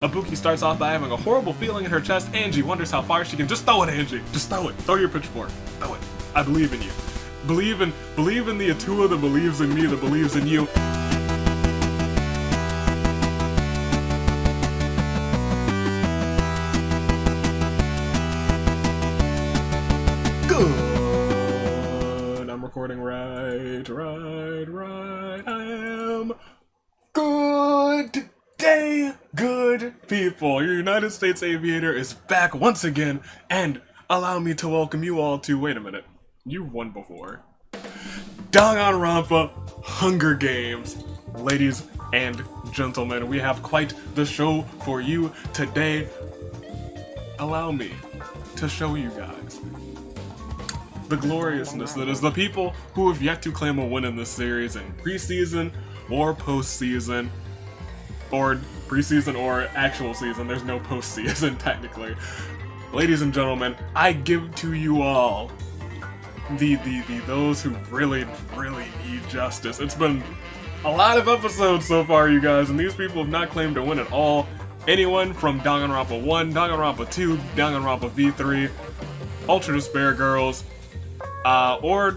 Ibuki starts off by having a horrible feeling in her chest. Angie wonders how far she can. Just throw it, Angie. Just throw it. Throw your pitchfork. Throw it. I believe in you. Believe in the Atua that believes in me, that believes in you. Good. I'm recording right. I am good day, good people. Your United States Aviator is back once again, and allow me to welcome you all to, wait a minute, you won before, Danganronpa Hunger Games. Ladies and gentlemen, we have quite the show for you today. Allow me to show you guys the gloriousness that is the people who have yet to claim a win in this series in preseason or postseason, or preseason or actual season. There's no postseason technically. Ladies and gentlemen, I give to you all those who really need justice. It's been a lot of episodes so far, you guys, and these people have not claimed a win at all. Anyone from Danganronpa 1, Danganronpa 2, Danganronpa V3, Ultra Despair Girls, or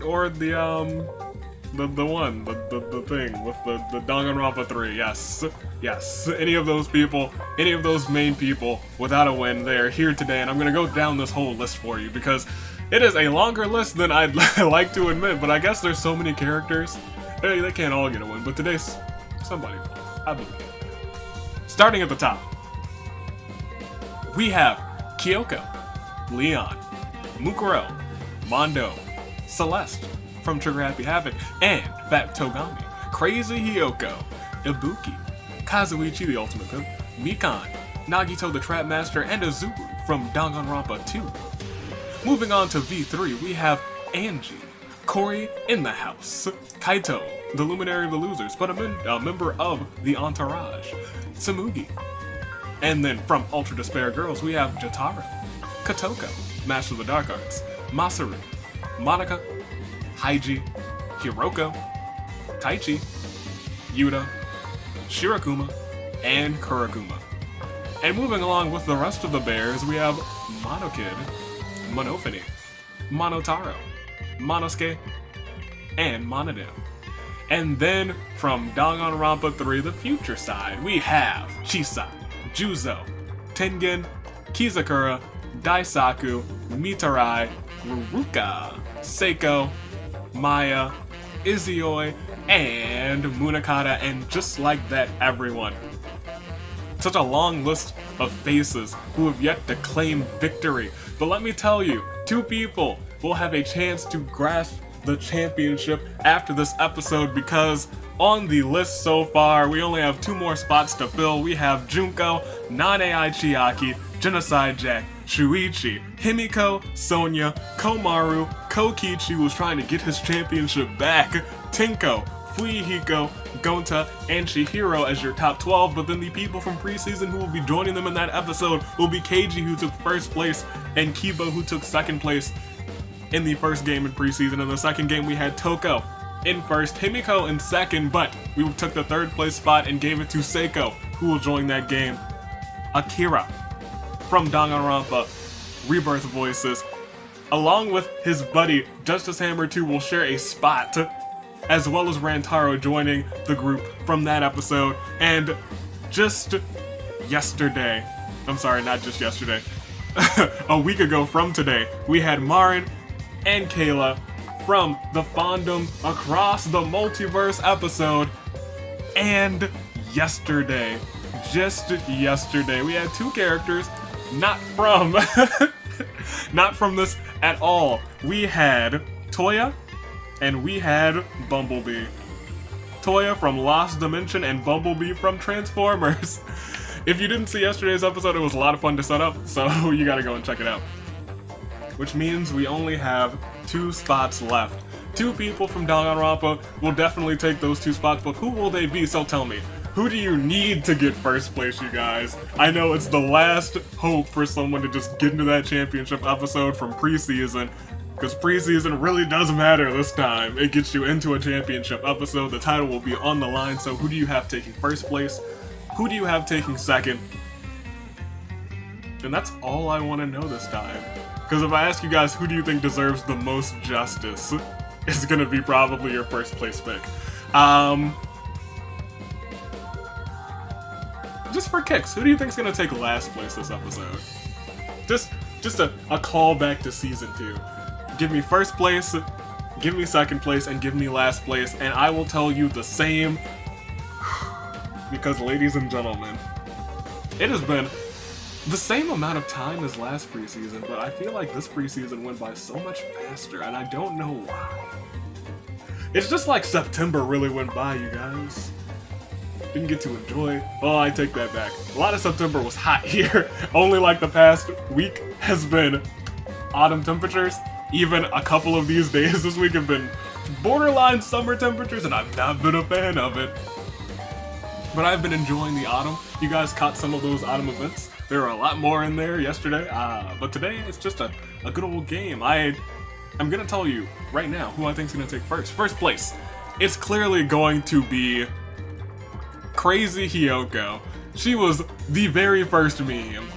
the thing with the Danganronpa 3, yes, any of those people, any of those main people without a win, they are here today, and I'm gonna go down this whole list for you, because it is a longer list than I'd like to admit, but I guess there's so many characters, they can't all get a win, but today, somebody will, I believe. Starting at the top, we have Kyoko, Leon, Mukuro, Mondo, Celeste from Trigger Happy Havoc, and Fat Togami, Crazy Hiyoko, Ibuki, Kazuichi the Ultimate Pimp, Mikan, Nagito the Trap Master, and Azuru from Danganronpa 2. Moving on to V3, we have Angie, Kori in the house, Kaito, the Luminary of the Losers, but a member of the Entourage, Tsumugi. And then from Ultra Despair Girls, we have Jotaro, Kotoko, Master of the Dark Arts, Masaru, Monica, Haiji, Hiroko, Taichi, Yuta, Shirakuma, and Kuraguma. And moving along with the rest of the bears, we have Monokid, Monofini, Monotaro, Monosuke, and Monodam. And then from Danganronpa 3, the future side, we have Chisa, Juzo, Tengen, Kizakura, Daisaku, Mitarai, Ruruka, Seiko, Maya, Izioi, and Munakata, and just like that, everyone. Such a long list of faces who have yet to claim victory. But let me tell you, two people will have a chance to grasp the championship after this episode, because on the list so far, we only have two more spots to fill. We have Junko, Non-AI Chiaki, Genocide Jack, Shuichi, Himiko, Sonya, Komaru, Kokichi, who's trying to get his championship back, Tinko, Fuihiko, Gonta, and Chihiro as your top 12, but then the people from preseason who will be joining them in that episode will be Keiji, who took first place, and Kiba, who took second place in the first game in preseason. In the second game, we had Toko in first, Himiko in second, but we took the third place spot and gave it to Seiko, who will join that game. Akira from Danganronpa Rebirth Voices, along with his buddy Justice Hammer 2, will share a spot, as well as Rantaro joining the group from that episode. And just yesterday, I'm sorry, not just yesterday, a week ago from today, we had Marin and Kayla from the Fandom Across the Multiverse episode. And yesterday, just yesterday, we had two characters not from not from this at all. We had Toya and we had Bumblebee. Toya from Lost Dimension and Bumblebee from Transformers. If you didn't see yesterday's episode, it was a lot of fun to set up, so you gotta go and check it out. Which means we only have two spots left. Two people from Danganronpa will definitely take those two spots, but who will they be? So tell me, who do you need to get first place, you guys? I know it's the last hope for someone to just get into that championship episode from preseason, because preseason really does matter this time. It gets you into a championship episode, the title will be on the line, so who do you have taking first place? Who do you have taking second? And that's all I want to know this time. Because if I ask you guys who do you think deserves the most justice, it's gonna be probably your first place pick. Just for kicks, who do you think's gonna take last place this episode? Just a callback to season 2. Give me first place, give me second place, and give me last place, and I will tell you the same. Because, ladies and gentlemen, it has been the same amount of time as last preseason, but I feel like this preseason went by so much faster, and I don't know why. It's just like September really went by, you guys. Didn't get to enjoy. Oh, I take that back. A lot of September was hot here. Only like the past week has been autumn temperatures. Even a couple of these days this week have been borderline summer temperatures, and I've not been a fan of it. But I've been enjoying the autumn. You guys caught some of those autumn events. There were a lot more in there yesterday, but today it's just a good old game. I'm gonna tell you right now who I think's gonna take first. First place. It's clearly going to be Crazy Hiyoko. She was the very first meme.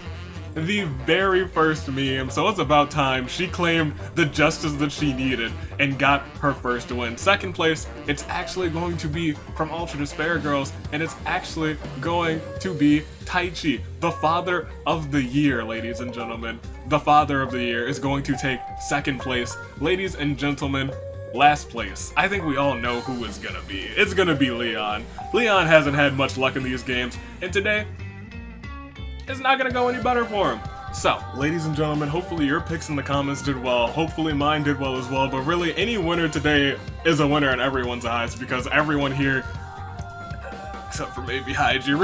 The very first meme, so it's about time she claimed the justice that she needed and got her first win. Second place, it's actually going to be from Ultra Despair Girls, and it's actually going to be Taichi, the father of the year, ladies and gentlemen. The father of the year is going to take second place. Ladies and gentlemen, last place. I think we all know who it's gonna be. It's gonna be Leon. Leon hasn't had much luck in these games, and today, it's not gonna go any better for him. So, ladies and gentlemen, hopefully your picks in the comments did well. Hopefully mine did well as well. But really, any winner today is a winner in everyone's eyes, because everyone here, except for maybe Haiji,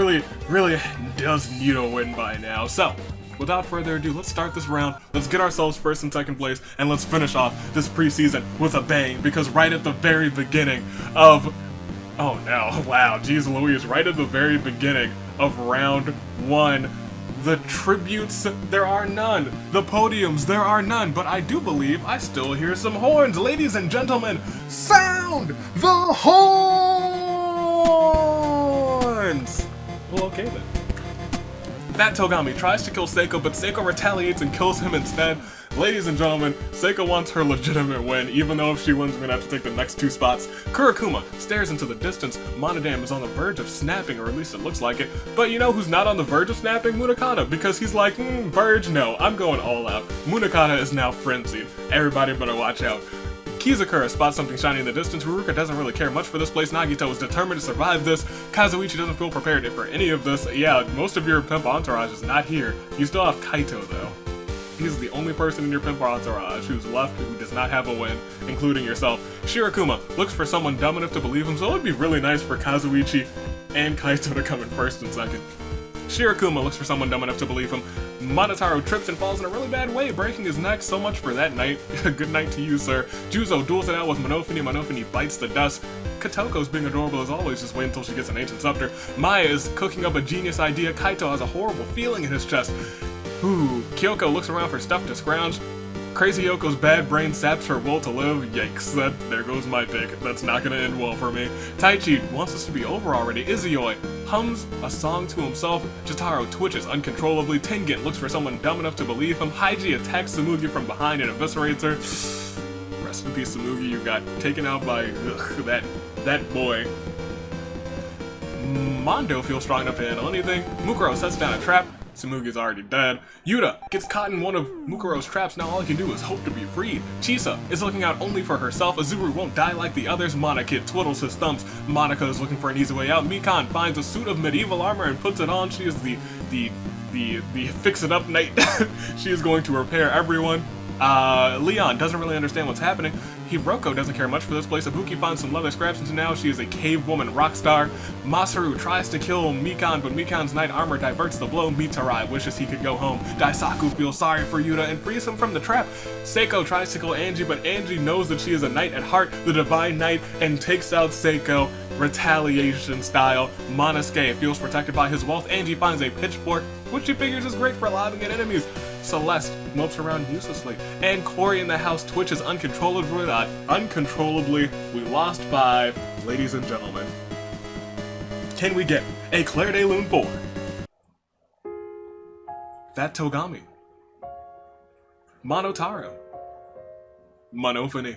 really does need a win by now. So, without further ado, let's start this round. Let's get ourselves first and second place, and let's finish off this preseason with a bang. Because right at the very beginning of... Oh no, wow, geez Louise, right at the very beginning of round 1, the tributes, there are none. The podiums, there are none. But I do believe I still hear some horns. Ladies and gentlemen, sound the horns! Well, okay then. Fat Togami tries to kill Seiko, but Seiko retaliates and kills him instead. Ladies and gentlemen, Seiko wants her legitimate win, even though if she wins, we're gonna have to take the next 2 spots. Kurokuma stares into the distance. Monodam is on the verge of snapping, or at least it looks like it. But you know who's not on the verge of snapping? Munakata, because he's like, verge, no, I'm going all out. Munakata is now frenzied. Everybody better watch out. Kizakura spots something shiny in the distance. Ruruka doesn't really care much for this place. Nagito is determined to survive this. Kazuichi doesn't feel prepared for any of this. Yeah, most of your pimp entourage is not here. You still have Kaito, though. He's the only person in your pimp entourage who's left who does not have a win, including yourself. Shirakuma looks for someone dumb enough to believe him, so it would be really nice for Kazuichi and Kaito to come in first and second. Shirakuma looks for someone dumb enough to believe him. Monotaro trips and falls in a really bad way, breaking his neck. So much for that night. Good night to you, sir. Juzo duels it out with Monofini. Monofini bites the dust. Katoko's being adorable as always, just wait until she gets an ancient scepter. Maya is cooking up a genius idea. Kaito has a horrible feeling in his chest. Ooh, Kyoko looks around for stuff to scrounge. Crazy Yoko's bad brain saps her will to live. Yikes, there goes my pick. That's not gonna end well for me. Taichi wants this to be over already. Izuyoi hums a song to himself. Jotaro twitches uncontrollably. Tengen looks for someone dumb enough to believe him. Haiji attacks Tsumugi from behind and eviscerates her. Rest in peace, Tsumugi. You got taken out by that boy. Mondo feels strong enough to handle anything. Mukuro sets down a trap. Tsumugi's already dead. Yuta gets caught in one of Mukuro's traps. Now all he can do is hope to be freed. Chisa is looking out only for herself. Azuru won't die like the others. Monokid twiddles his thumbs. Monica is looking for an easy way out. Mikan finds a suit of medieval armor and puts it on. She is the fix-it-up knight. She is going to repair everyone. Leon doesn't really understand what's happening. Hiroko doesn't care much for this place. Ibuki finds some leather scraps, and now she is a cave woman rock star. Masaru tries to kill Mikan, but Mikan's knight armor diverts the blow. Mitarai wishes he could go home. Daisaku feels sorry for Yuta and frees him from the trap. Seiko tries to kill Angie, but Angie knows that she is a knight at heart, the divine knight, and takes out Seiko retaliation style. Monosuke feels protected by his wealth. Angie finds a pitchfork, which she figures is great for lobbing at enemies. Celeste mopes around uselessly, and Cory in the house twitches uncontrollably. We lost 5, ladies and gentlemen. Can we get a Claire de Lune 4? Fat Togami, Monotaro, Monofune,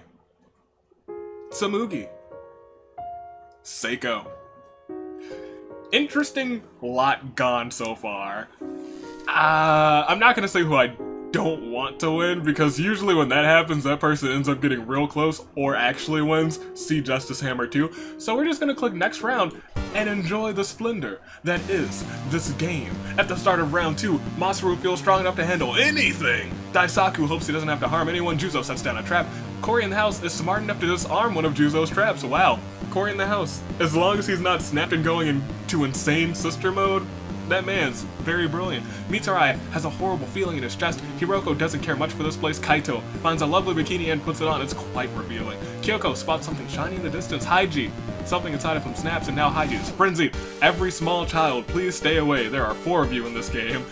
Tsumugi, Seiko. Interesting lot gone so far. I'm not gonna say who I don't want to win, because usually when that happens, that person ends up getting real close or actually wins. See Justice Hammer 2. So we're just gonna click next round and enjoy the splendor that is this game. At the start of round 2, Masaru feels strong enough to handle anything. Daisaku hopes he doesn't have to harm anyone. Juzo sets down a trap. Cory in the house is smart enough to disarm one of Juzo's traps. Wow. Cory in the house. As long as he's not snapped and going into insane sister mode, that man's very brilliant. Mitarai has a horrible feeling in his chest. Hiroko doesn't care much for this place. Kaito finds a lovely bikini and puts it on. It's quite revealing. Kyoko spots something shiny in the distance. Haiji. Something inside of him snaps and now Haiji is frenzied. Every small child, please stay away. There are 4 of you in this game.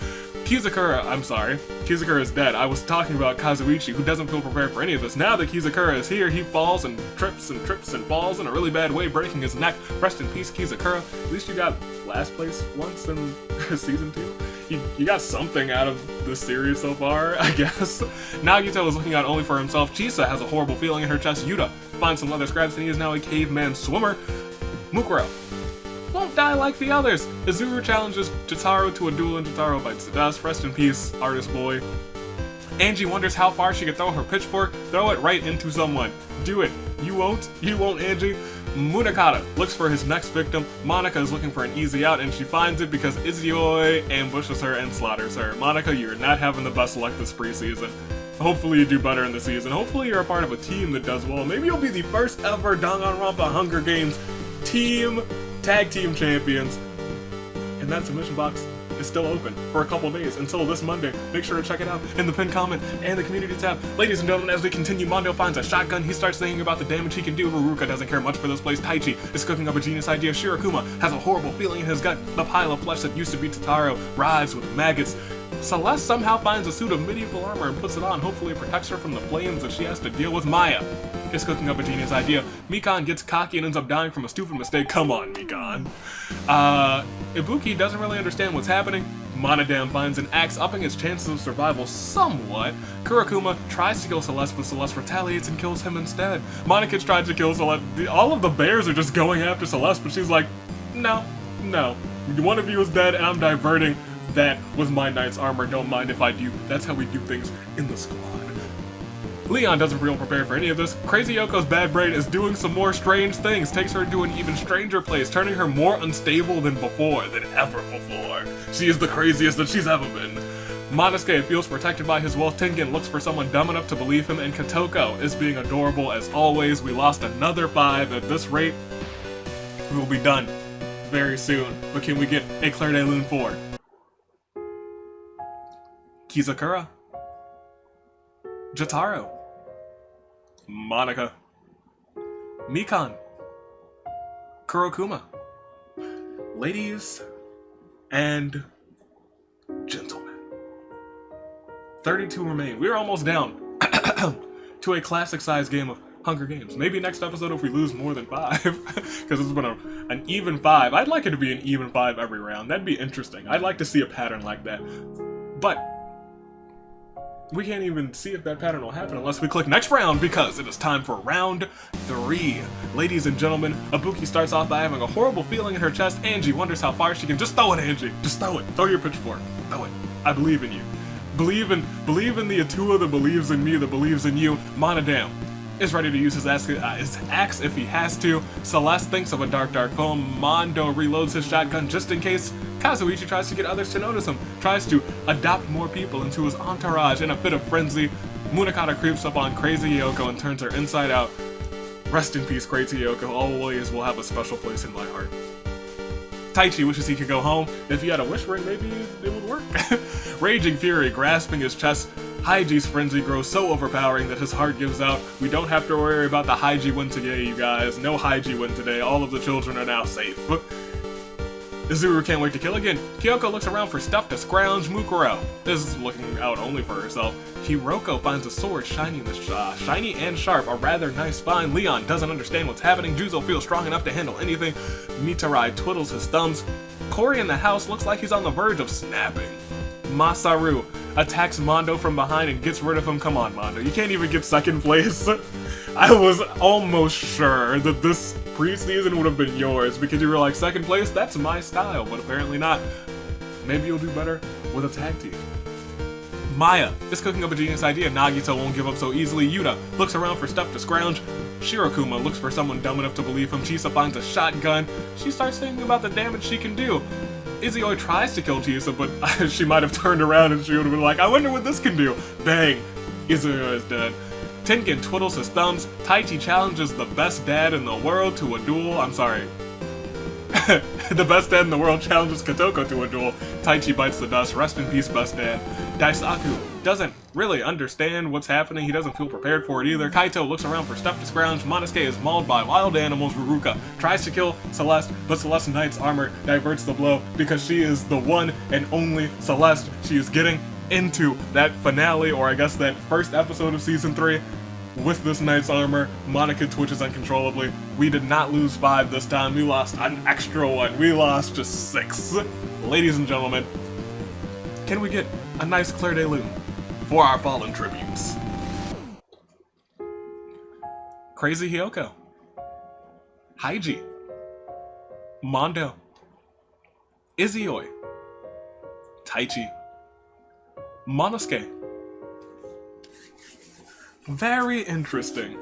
Kizakura is dead. I was talking about Kazuichi, who doesn't feel prepared for any of this. Now that Kizakura is here, he falls and trips and falls in a really bad way, breaking his neck. Rest in peace, Kizakura. At least you got last place once in season 2. You got something out of this series so far, I guess. Nagito is looking out only for himself. Chisa has a horrible feeling in her chest. Yuta finds some leather scraps and he is now a caveman swimmer. Mukuro won't die like the others. Izuru challenges Jotaro to a duel and Jotaro bites the dust. Rest in peace, artist boy. Angie wonders how far she could throw her pitchfork. Throw it right into someone. Do it. You won't, Angie. Munakata looks for his next victim. Monica is looking for an easy out and she finds it because Izuoi ambushes her and slaughters her. Monica, you're not having the best luck this preseason. Hopefully you do better in the season. Hopefully you're a part of a team that does well. Maybe you'll be the first ever Danganronpa Hunger Games tag team champions. And that submission box is still open for a couple days until this Monday. Make sure to check it out in the pinned comment and the community tab. Ladies and gentlemen, as we continue, Mondo finds a shotgun. He starts thinking about the damage he can do. Haruka doesn't care much for this place. Taichi is cooking up a genius idea. Shirakuma has a horrible feeling in his gut. The pile of flesh that used to be Totaro writhes with maggots. Celeste somehow finds a suit of medieval armor and puts it on. Hopefully it protects her from the flames that she has to deal with. Maya is cooking up a genius idea. Mikan gets cocky and ends up dying from a stupid mistake. Come on, Mikan. Ibuki doesn't really understand what's happening. Monodam finds an axe, upping his chances of survival somewhat. Kurakuma tries to kill Celeste, but Celeste retaliates and kills him instead. Monokit's tries to kill Celeste. All of the bears are just going after Celeste, but she's like, no. One of you is dead, and I'm diverting that with my knight's armor. Don't mind if I do. That's how we do things in the squad. Leon doesn't feel prepared for any of this. Crazy Yoko's bad brain is doing some more strange things, takes her to an even stranger place, turning her more unstable than ever before. She is the craziest that she's ever been. Monosuke feels protected by his wealth. Tengen looks for someone dumb enough to believe him, and Kotoko is being adorable as always. We lost another 5. At this rate, we will be done very soon. But can we get a Claire de Lune 4? Kizakura, Jotaro, Monica, Mikan, Kurokuma. Ladies and gentlemen, 32 remain. We're almost down to a classic-sized game of Hunger Games. Maybe next episode if we lose more than 5, because it's been an even 5. I'd like it to be an even 5 every round. That'd be interesting. I'd like to see a pattern like that. But we can't even see if that pattern will happen unless we click next round, because it is time for round 3. Ladies and gentlemen, Ibuki starts off by having a horrible feeling in her chest. Angie wonders how far she can. Just throw it, Angie. Just throw it. Throw your pitchfork. Throw it. I believe in you. Believe in the Atua that believes in me, that believes in you. Monodam is ready to use his axe if he has to. Celeste thinks of a dark poem. Mondo reloads his shotgun just in case. Kazuichi tries to get others to notice him, tries to adopt more people into his entourage. In a fit of frenzy, Munakata creeps up on Crazy Yoko and turns her inside out. Rest in peace, Crazy Yoko. Always will have a special place in my heart. Taichi wishes he could go home. If he had a wish ring, maybe it would work. Raging fury, grasping his chest. Haiji's frenzy grows so overpowering that his heart gives out. We don't have to worry about the Haiji win today, you guys. No Haiji win today. All of the children are now safe. Izuru can't wait to kill again. Kyoko looks around for stuff to scrounge. Mukuro is looking out only for herself. Hiroko finds a sword shiny and sharp, a rather nice find. Leon doesn't understand what's happening. Juzo feels strong enough to handle anything. Mitarai twiddles his thumbs. Cory in the house looks like he's on the verge of snapping. Masaru attacks Mondo from behind and gets rid of him. Come on, Mondo, you can't even get second place. I was almost sure that this preseason would have been yours because you were like, second place, that's my style, but apparently not. Maybe you'll do better with a tag team. Maya is cooking up a genius idea. Nagito won't give up so easily. Yuta looks around for stuff to scrounge. Shirokuma looks for someone dumb enough to believe him. Chisa finds a shotgun. She starts thinking about the damage she can do. Izuyoi tries to kill Chisa, but she might have turned around and she would have been like, I wonder what this can do. Bang! Izuyoi is dead. Tengen twiddles his thumbs. Taichi challenges the best dad in the world to a duel. I'm sorry. The best dad in the world challenges Kotoko to a duel. Taichi bites the dust. Rest in peace, best dad. Daisaku doesn't really understand what's happening. He doesn't feel prepared for it either. Kaito looks around for stuff to scrounge. Monosuke is mauled by wild animals. Ruruka tries to kill Celeste, but Celeste Knight's armor diverts the blow because she is the one and only Celeste. She is getting into that finale, or I guess that first episode of season 3 with this knight's armor. Monica twitches uncontrollably. We did not lose 5 this time. We lost an extra 1. We lost just 6. Ladies and gentlemen, can we get a nice Claire de Lune for our fallen tributes? Crazy Hyoko, Haiji, Mondo, Izuyoi, Taichi, Monosuke. Very interesting.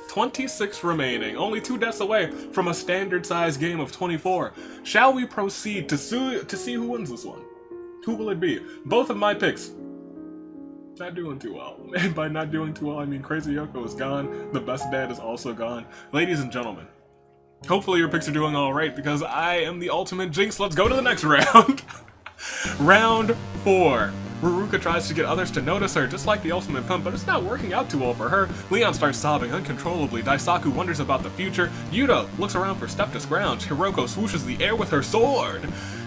26 remaining, only 2 deaths away from a standard-sized game of 24. Shall we proceed to see who wins this one? Who will it be? Both of my picks not doing too well. And by not doing too well, I mean Crazy Yoko is gone. The best dad is also gone. Ladies and gentlemen, hopefully your picks are doing alright because I am the ultimate jinx. Let's go to the next round. Round 4. Ruruka tries to get others to notice her, just like the ultimate pimp, but it's not working out too well for her. Leon starts sobbing uncontrollably. Daisaku wonders about the future. Yuta looks around for stuff to scrounge. Hiroko swooshes the air with her sword.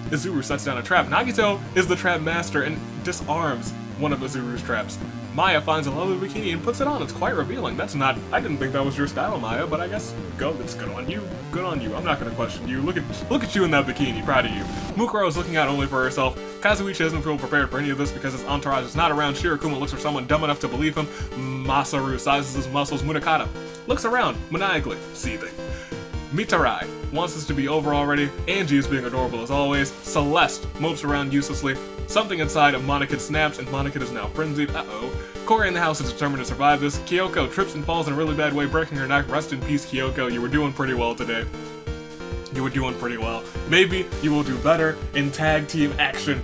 Izuru sets down a trap. Nagito is the trap master and disarms one of Izuru's traps. Maya finds a lovely bikini and puts it on. It's quite revealing. That's not... I didn't think that was your style, Maya, but I guess it's good on you. Good on you. I'm not gonna question you. Look at you in that bikini. Proud of you. Mukuro is looking out only for herself. Kazuichi doesn't feel prepared for any of this because his entourage is not around. Shirokuma looks for someone dumb enough to believe him. Masaru sizes his muscles. Munakata looks around, maniacally, seething. Mitarai wants this to be over already. Angie is being adorable as always. Celeste mopes around uselessly. Something inside of Monica snaps and Monica is now frenzied. Uh-oh. Corey in the house is determined to survive this. Kyoko trips and falls in a really bad way, breaking her neck. Rest in peace, Kyoko. You were doing pretty well today. You were doing pretty well. Maybe you will do better in tag team action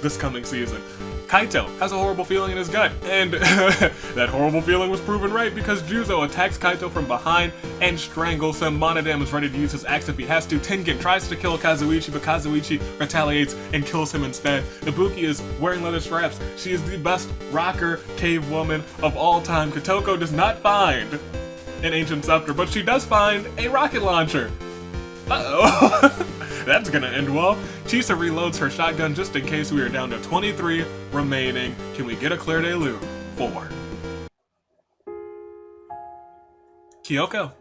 this coming season. Kaito has a horrible feeling in his gut, and that horrible feeling was proven right because Juzo attacks Kaito from behind and strangles him. Monodam is ready to use his axe if he has to. Tengen tries to kill Kazuichi, but Kazuichi retaliates and kills him instead. Ibuki is wearing leather straps. She is the best rocker cave woman of all time. Kotoko does not find an ancient scepter, but she does find a rocket launcher. Uh-oh. That's gonna end well. Chisa reloads her shotgun just in case. We are down to 23 remaining. Can we get a Claire de Lune? 4. Kyoko.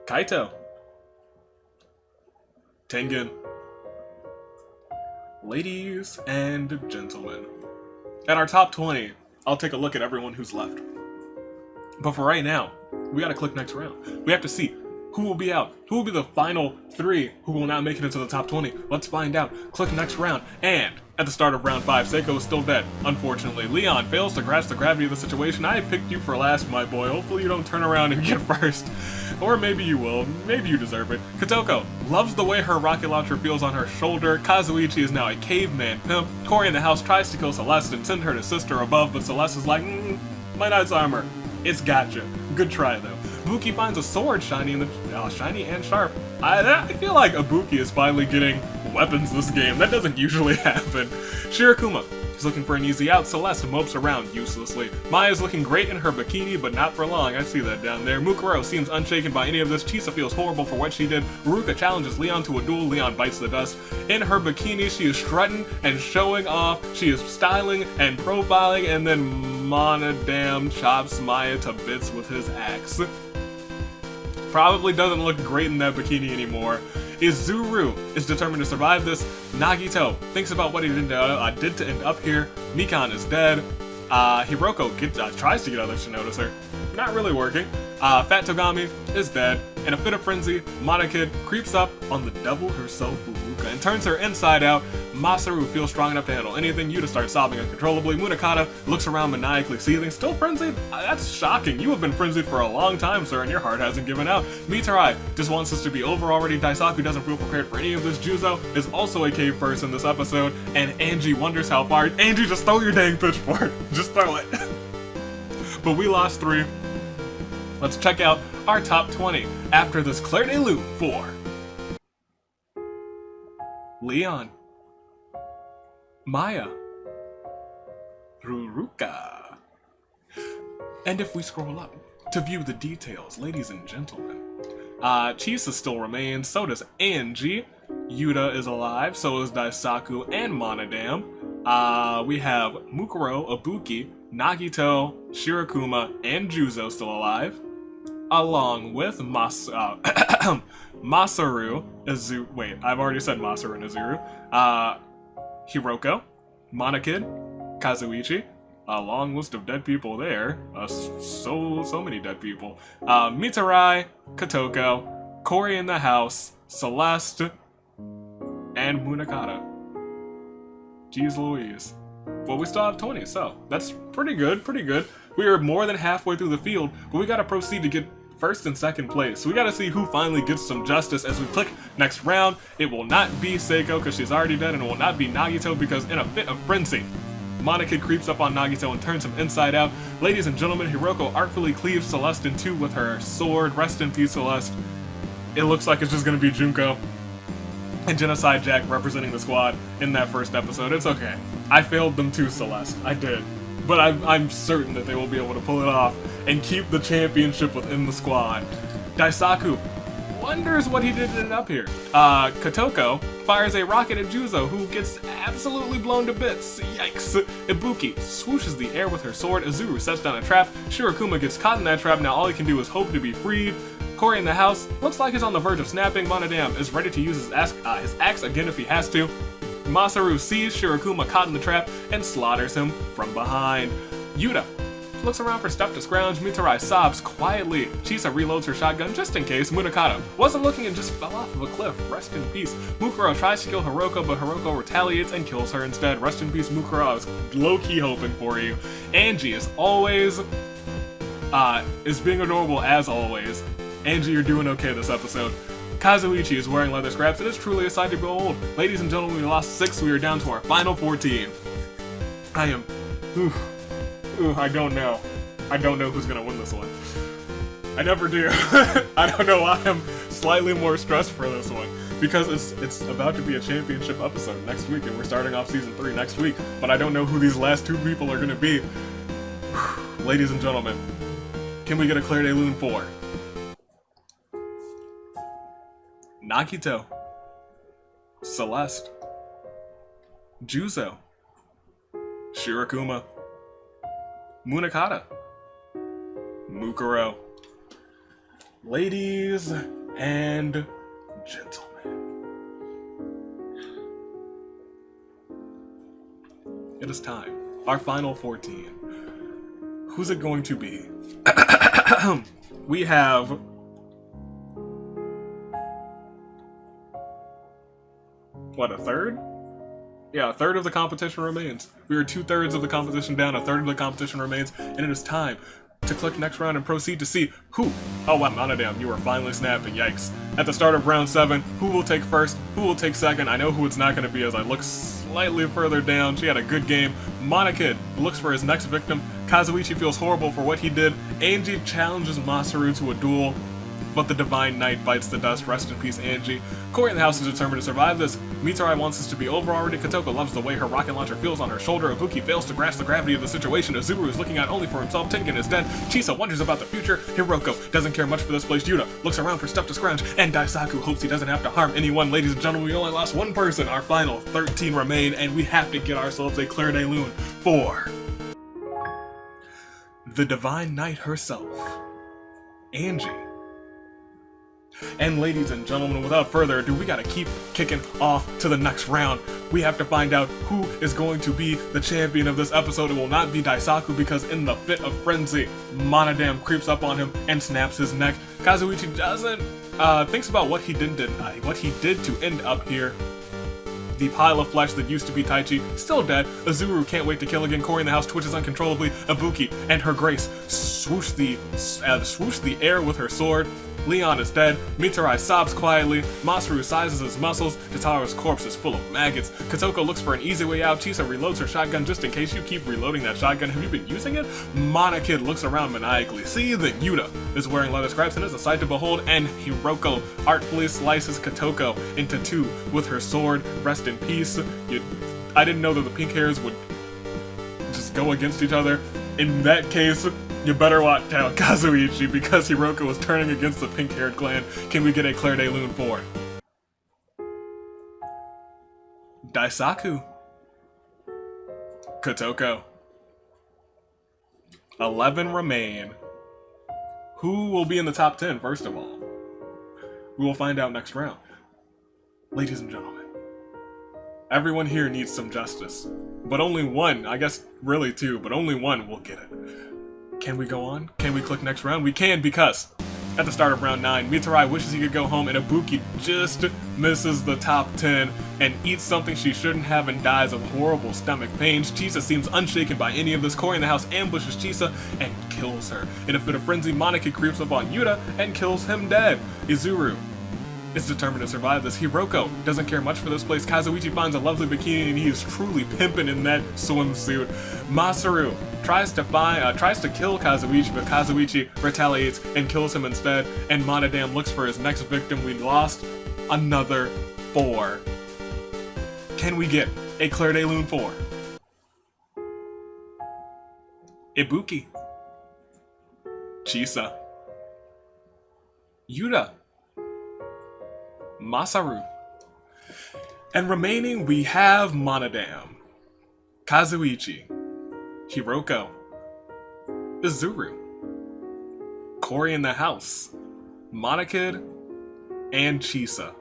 Kaito. Tengen. Ladies and gentlemen. At our top 20, I'll take a look at everyone who's left. But for right now, we gotta click next round. We have to see who will be out? Who will be the final 3 who will not make it into the top 20? Let's find out. Click next round. And at the start of round 5, Seiko is still dead, unfortunately. Leon fails to grasp the gravity of the situation. I picked you for last, my boy. Hopefully you don't turn around and get first. Or maybe you will. Maybe you deserve it. Kotoko loves the way her rocket launcher feels on her shoulder. Kazuichi is now a caveman pimp. Corey in the house tries to kill Celeste and send her to sister above, but Celeste is like, my knight's armor. It's gotcha. Good try, though. Ibuki finds a sword shiny and sharp. I feel like Ibuki is finally getting weapons this game. That doesn't usually happen. Shirokuma is looking for an easy out. Celeste mopes around uselessly. Maya's looking great in her bikini, but not for long. I see that down there. Mukuro seems unshaken by any of this. Chisa feels horrible for what she did. Ruruka challenges Leon to a duel. Leon bites the dust. In her bikini, she is strutting and showing off. She is styling and profiling, and then Monodam chops Maya to bits with his axe. Probably doesn't look great in that bikini anymore. Izuru is determined to survive this. Nagito thinks about what he did to end up here. Mikan is dead. Hiroko tries to get others to notice her. Not really working. Fat Togami is dead. In a fit of frenzy, Monokid creeps up on the devil herself, Uruka, and turns her inside out. Masaru feels strong enough to handle anything. Yuta starts sobbing uncontrollably. Munakata looks around maniacally seething. Still frenzied? That's shocking. You have been frenzied for a long time, sir, and your heart hasn't given out. Mitarai just wants this to be over already. Daisaku doesn't feel prepared for any of this. Juzo is also a cave person this episode, and Angie wonders how far. Angie, just throw your dang pitchfork. Just throw it. But we lost 3. Let's check out our top 20 after this Claire de Lune for Leon, Maya, Ruruka. And if we scroll up to view the details, ladies and gentlemen, Chisa still remains, so does Angie. Yuta is alive, so is Daisaku and Monodam. We have Mukuro, Ibuki, Nagito, Shirakuma, and Juzo still alive, along with Masaru, Izuru. Wait, I've already said Masaru and Izuru. Hiroko, Monokid, Kazuichi. A long list of dead people there. So many dead people. Mitarai, Kotoko, Cory in the house, Celeste, and Munakata. Jeez Louise. Well, we still have 20, so that's pretty good, We are more than halfway through the field, but we gotta proceed to get first and second place. So we gotta see who finally gets some justice as we click next round. It will not be Seiko because she's already dead, and it will not be Nagito because in a fit of frenzy, Monokid creeps up on Nagito and turns him inside out. Ladies and gentlemen, Hiroko artfully cleaves Celeste in 2 with her sword. Rest in peace, Celeste. It looks like it's just gonna be Junko and Genocide Jack representing the squad in that first episode. It's okay. I failed them too, Celeste. I did. But I'm certain that they will be able to pull it off and keep the championship within the squad. Daisaku wonders what he did to end up here. Kotoko fires a rocket at Juzo, who gets absolutely blown to bits. Yikes. Ibuki swooshes the air with her sword. Izuru sets down a trap. Shirakuma gets caught in that trap. Now all he can do is hope to be freed. Cory in the house looks like he's on the verge of snapping. Monodam is ready to use his axe again if he has to. Masaru sees Shirakuma caught in the trap and slaughters him from behind. Yuta looks around for stuff to scrounge. Mitarai sobs quietly. Chisa reloads her shotgun just in case. Munakata wasn't looking and just fell off of a cliff. Rest in peace. Mukuro tries to kill Hiroko, but Hiroko retaliates and kills her instead. Rest in peace, Mukuro. I was low-key hoping for you. Angie is always is being adorable as always. Angie, you're doing okay this episode. Kazuichi is wearing leather scraps. It is truly a sight to behold. Ladies and gentlemen, we lost 6. We are down to our final 14. I am... I don't know. I don't know who's gonna win this one. I never do. I don't know why I'm slightly more stressed for this one. Because it's about to be a championship episode next week, and we're starting off season 3 next week. But I don't know who these last 2 people are gonna be. Ladies and gentlemen, can we get a Claire de Lune 4? Nagito, Celeste, Juzo, Shirakuma, Munakata, Mukuro. Ladies and gentlemen, it is time. Our final 14. Who's it going to be? We have... what, a third? Yeah, a third of the competition remains. We are 2/3 of the competition down, a third of the competition remains, and it is time to click next round and proceed to see who. Oh wow, Monodam, you are finally snapping, yikes. At the start of round 7, who will take first, who will take second? I know who it's not going to be as I look slightly further down. She had a good game. Monokid looks for his next victim. Kazuichi feels horrible for what he did. Angie challenges Masaru to a duel, but the Divine Knight bites the dust. Rest in peace, Angie. Cory in the house is determined to survive this. Mitarai wants this to be over already. Kotoko loves the way her rocket launcher feels on her shoulder. Ibuki fails to grasp the gravity of the situation. Izuru is looking out only for himself. Tengen is dead. Chisa wonders about the future. Hiroko doesn't care much for this place. Yuta looks around for stuff to scrounge. And Daisaku hopes he doesn't have to harm anyone. Ladies and gentlemen, we only lost 1 person. Our final 13 remain, and we have to get ourselves a Claire de Lune for the Divine Knight herself, Angie. And ladies and gentlemen, without further ado, we gotta keep kicking off to the next round. We have to find out who is going to be the champion of this episode. It will not be Daisaku because in the fit of frenzy, Monodam creeps up on him and snaps his neck. Kazuichi doesn't, thinks about what he did to end up here. The pile of flesh that used to be Taichi, still dead. Azuru can't wait to kill again. Cory in the house twitches uncontrollably. Ibuki and her grace swoosh the air with her sword. Leon is dead. Mitarai sobs quietly. Masaru sizes his muscles. Tataru's corpse is full of maggots. Kotoko looks for an easy way out. Chisa reloads her shotgun just in case you keep reloading that shotgun. Have you been using it? Monokid looks around maniacally. See, the Yuta is wearing leather scraps and is a sight to behold. And Hiroko artfully slices Kotoko into two with her sword. Rest in peace. I didn't know that the pink hairs would just go against each other. In that case, you better watch out Kazuichi because Hiroko is turning against the pink-haired clan. Can we get a Claire de Lune 4? Daisaku. Kotoko. 11 remain. Who will be in the top 10, first of all? We will find out next round. Ladies and gentlemen, everyone here needs some justice. But only one, I guess really two, but only one will get it. Can we go on? Can we click next round? We can, because at the start of round 9, Mitarai wishes he could go home and Ibuki just misses the top 10 and eats something she shouldn't have and dies of horrible stomach pains. Chisa seems unshaken by any of this. Cory in the house ambushes Chisa and kills her. In a fit of frenzy, Monokid creeps up on Yuta and kills him dead. Izuru is determined to survive this. Hiroko doesn't care much for this place. Kazuichi finds a lovely bikini and he is truly pimping in that swimsuit. Masaru tries to kill Kazuichi, but Kazuichi retaliates and kills him instead, and Monodam looks for his next victim. We lost another 4. Can we get a Claire de Lune 4? Ibuki. Chisa. Yuta. Masaru. And remaining, we have Monodam, Kazuichi, Hiroko, Izuru, Cory in the house, Monokid, and Chisa.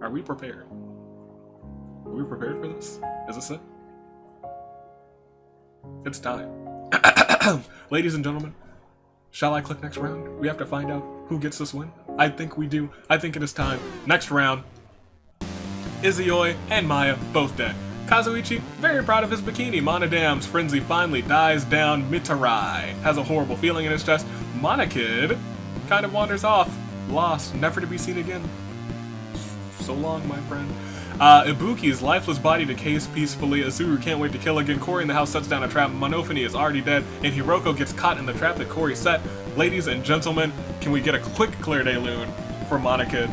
Are we prepared? Are we prepared for this? Is this it? It's time. Ladies and gentlemen, shall I click next round? We have to find out who gets this win. I think we do. I think it is time. Next round. Izuyoi and Maya both dead. Kazuichi, very proud of his bikini. Monodam's frenzy finally dies down. Mitarai has a horrible feeling in his chest. Monokid kind of wanders off. Lost, never to be seen again. So long, my friend. Ibuki's lifeless body decays peacefully. Azuru can't wait to kill again. Cory in the house sets down a trap. Monofini is already dead, and Hiroko gets caught in the trap that Cory set. Ladies and gentlemen, can we get a quick Claire de Lune for Monokid?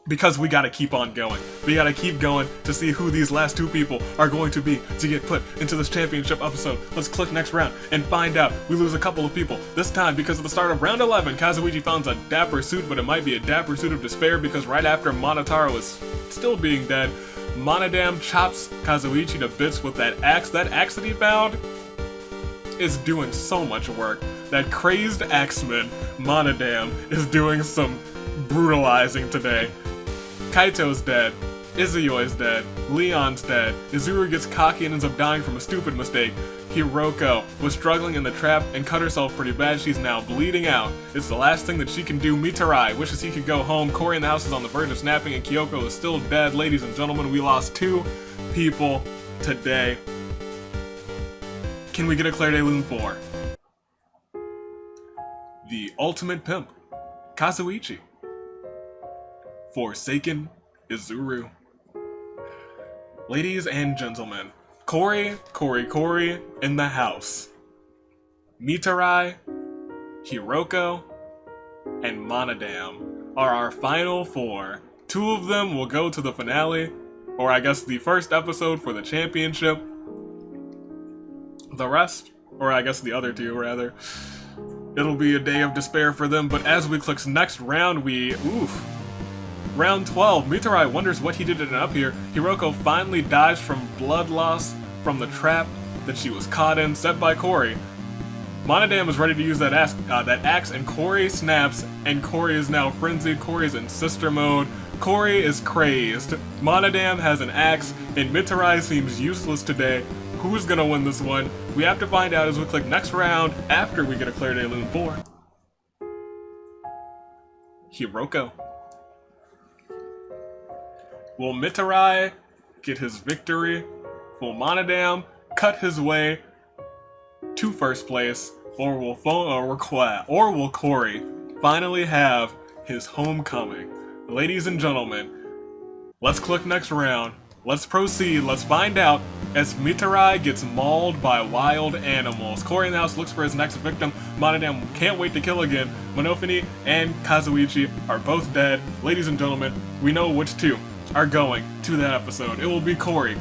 Because we gotta keep on going. We gotta keep going to see who these last 2 people are going to be to get put into this championship episode. Let's click next round and find out. We lose a couple of people. This time, because of the start of round 11, Kazuichi finds a dapper suit, but it might be a dapper suit of despair because right after Monotaro is still being dead, Monodam chops Kazuichi to bits with that axe. That axe that he found is doing so much work. That crazed axeman, Monodam, is doing some brutalizing today. Kaito's dead, Izuyoi's dead, Leon's dead, Izuru gets cocky and ends up dying from a stupid mistake. Hiroko was struggling in the trap and cut herself pretty bad. She's now bleeding out. It's the last thing that she can do. Mitarai wishes he could go home. Cory in the house is on the verge of snapping and Kyoko is still dead. Ladies and gentlemen, we lost 2 people today. Can we get a Claire de Lune 4? The ultimate pimp, Kazuichi. Forsaken Izuru. Ladies and gentlemen, Cory in the house. Mitarai, Hiroko, and Monodam are our final 4. 2 of them will go to the finale, or I guess the first episode for the championship. The rest, or I guess the other 2 rather, it'll be a day of despair for them. But as we click next round, Round 12, Mitarai wonders what he did to end up here. Hiroko finally dies from blood loss from the trap that she was caught in, set by Cory. Monodam is ready to use that axe, and Corey snaps, and Corey is now frenzied. Corey is in sister mode. Corey is crazed. Monodam has an axe, and Mitarai seems useless today. Who's gonna win this one? We have to find out as we click next round after we get a Claire de Lune 4. Hiroko. Will Mitarai get his victory? Will Monodam cut his way to first place? Or will Corey finally have his homecoming? Ladies and gentlemen, let's click next round. Let's proceed. Let's find out as Mitarai gets mauled by wild animals. Corey in the house looks for his next victim. Monodam can't wait to kill again. Monofini and Kazuichi are both dead. Ladies and gentlemen, we know which two are going to that episode. It will be Corey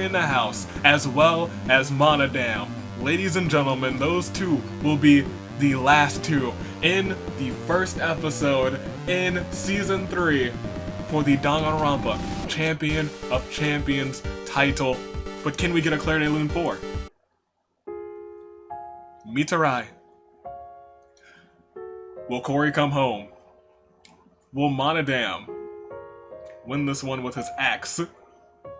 in the house, as well as Monodam. Ladies and gentlemen, those two will be the last two in the first episode in Season 3 for the Danganronpa Champion of Champions title. But can we get a Claire de Lune 4? Mitarai. Will Corey come home? Will Monodam win this one with his axe?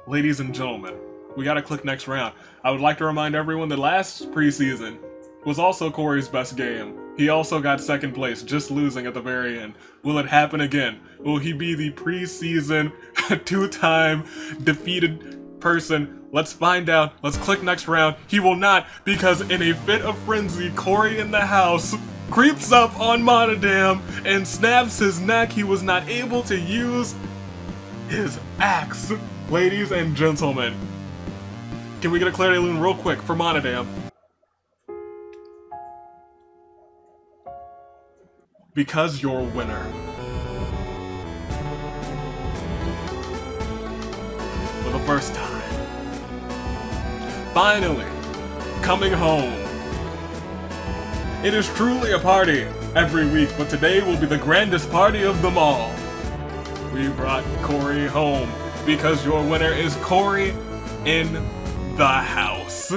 Ladies and gentlemen, we gotta click next round. I would like to remind everyone that last preseason was also Corey's best game. He also got second place, just losing at the very end. Will it happen again? Will he be the preseason two-time defeated person? Let's find out. Let's click next round. He will not, because in a fit of frenzy, Corey in the house creeps up on Monodam and snaps his neck. He was not able to use his axe. Ladies and gentlemen, can we get a Claire de Lune real quick for Monodam? Because you're a winner. For the first time. Finally, coming home. It is truly a party every week, but today will be the grandest party of them all. We brought Corey home because your winner is Corey in the house.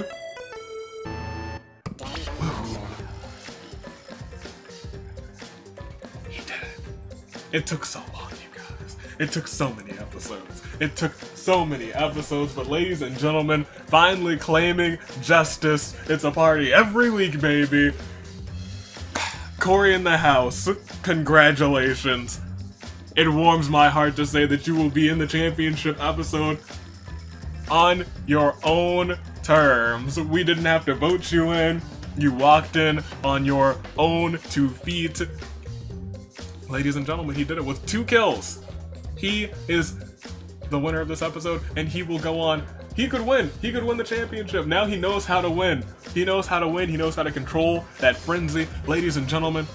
He did it. It took so long, you guys. It took so many episodes. But ladies and gentlemen, finally claiming justice. It's a party every week, baby. Corey in the house, congratulations. It warms my heart to say that you will be in the championship episode on your own terms. We didn't have to vote you in. You walked in on your own 2 feet. Ladies and gentlemen, he did it with 2 kills. He is the winner of this episode, and he will go on. He could win. He could win the championship. Now he knows how to win. He knows how to win. He knows how to control that frenzy. Ladies and gentlemen,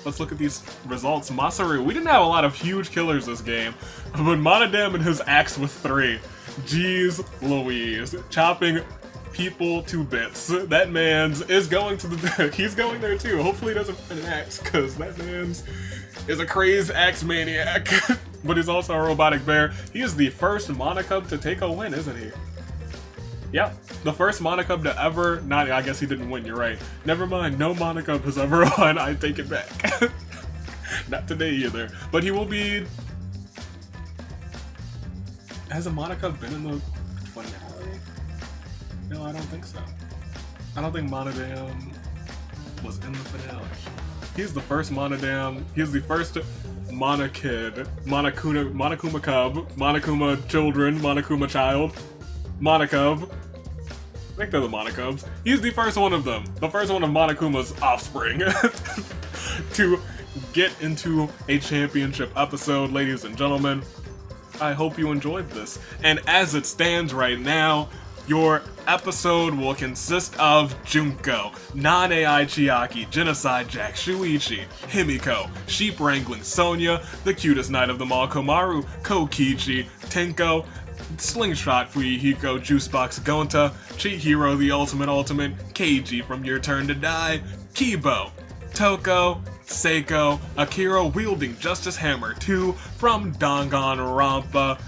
let's look at these results. Masaru, we didn't have a lot of huge killers this game, but Monodam and his axe with 3. Jeez Louise. Chopping people to bits. That man's is going to the... He's going there too. Hopefully he doesn't find an axe, because that man's is a crazed axe maniac. But he's also a robotic bear. He is the first Monocub to take a win, isn't he? Yep, the first Monocub to ever... Not, I guess he didn't win, you're right. Never mind, no Monocub has ever won. I take it back. Not today either. But he will be... Has a Monocub been in the finale? No, I don't think so. I don't think Monodam was in the finale. He's the first Monodam. He's the first Monokid, Monokuma Cub, Monokuma Children, Monokuma Child, Monocub. I think they're the Monocubs. He's the first one of them. The first one of Monokuma's offspring to get into a championship episode, ladies and gentlemen. I hope you enjoyed this. And as it stands right now, your episode will consist of Junko, Non-AI Chiaki, Genocide Jack, Shuichi, Himiko, Sheep Wrangling Sonya, the cutest knight of them all, Komaru, Kokichi, Tenko, Slingshot Fuyuhiko, Juicebox Gonta, Chihiro the Ultimate, Keiji from Your Turn to Die, Kibo, Toko, Seiko, Akira wielding Justice Hammer 2 from Danganronpa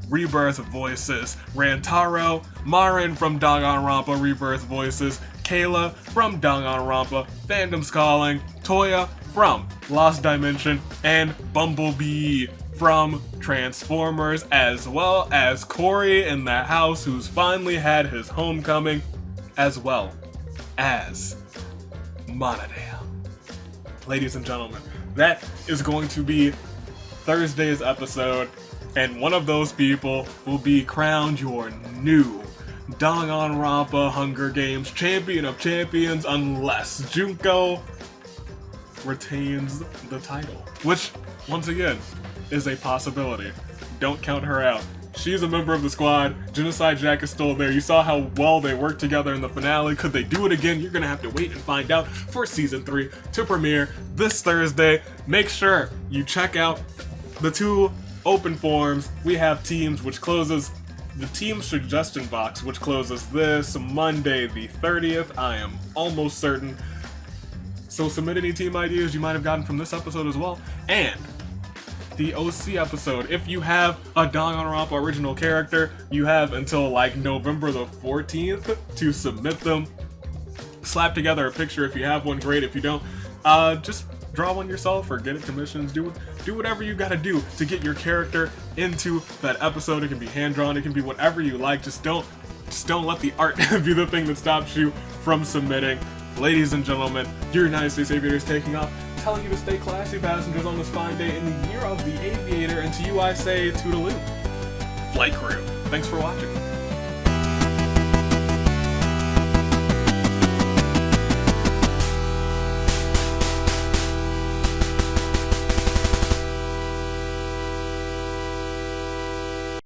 Rebirth Voices, Rantaro, Marin from Danganronpa Rebirth Voices, Kayla from Danganronpa, Fandom's Calling, Toya from Lost Dimension, and Bumblebee from Transformers, as well as Corey in the house who's finally had his homecoming, as well as Monodale. Ladies and gentlemen, that is going to be Thursday's episode, and one of those people will be crowned your new Danganronpa Hunger Games Champion of Champions unless Junko retains the title, which, once again, is a possibility. Don't count her out. She's a member of the squad. Genocide Jack is still there. You saw how well they worked together in the finale. Could they do it again? You're gonna have to wait and find out for Season 3 to premiere this Thursday. Make sure you check out the 2 open forums. We have teams, which closes the team suggestion box, which closes this Monday the 30th. I am almost certain. So submit any team ideas you might have gotten from this episode as well. And the OC episode. If you have a Danganronpa original character, you have until like November the 14th to submit them. Slap together a picture if you have one, great. If you don't, just draw one yourself or get it commissions. Do whatever you gotta do to get your character into that episode. It can be hand-drawn, it can be whatever you like. Just don't let the art be the thing that stops you from submitting. Ladies and gentlemen, your United States Aviator is taking off, telling you to stay classy, passengers, on this fine day in the year of the aviator, and to you I say toodaloo. Flight crew, thanks for watching.